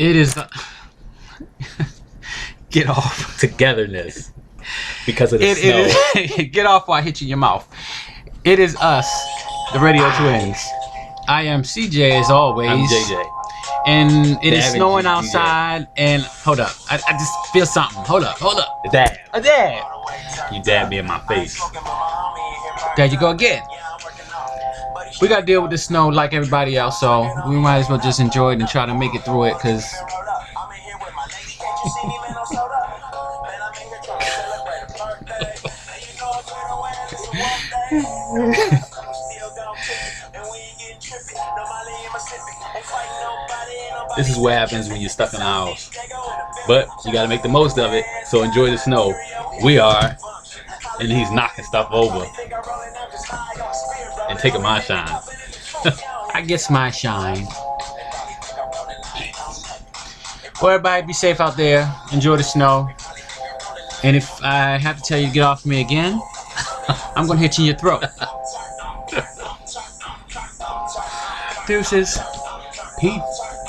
It is. Get off. Togetherness. Because of the snow. It is. Get off while I hit you in your mouth. It is us, the Radio Twins. I am CJ as always. I'm JJ. And it is Dab snowing and outside. And hold up. I just feel something. Hold up. Dab. A dab. You dabbed me in my face. There you go again. We gotta deal with the snow like everybody else, so we might as well just enjoy it and try to make it through it, cause This is what happens when you're stuck in a house. But you gotta make the most of it, so enjoy the snow. We are, and he's knocking stuff over and taking my shine. I guess my shine. Well, everybody be safe out there. Enjoy the snow. And if I have to tell you to get off me again, I'm gonna hit you in your throat. Deuces. Peace.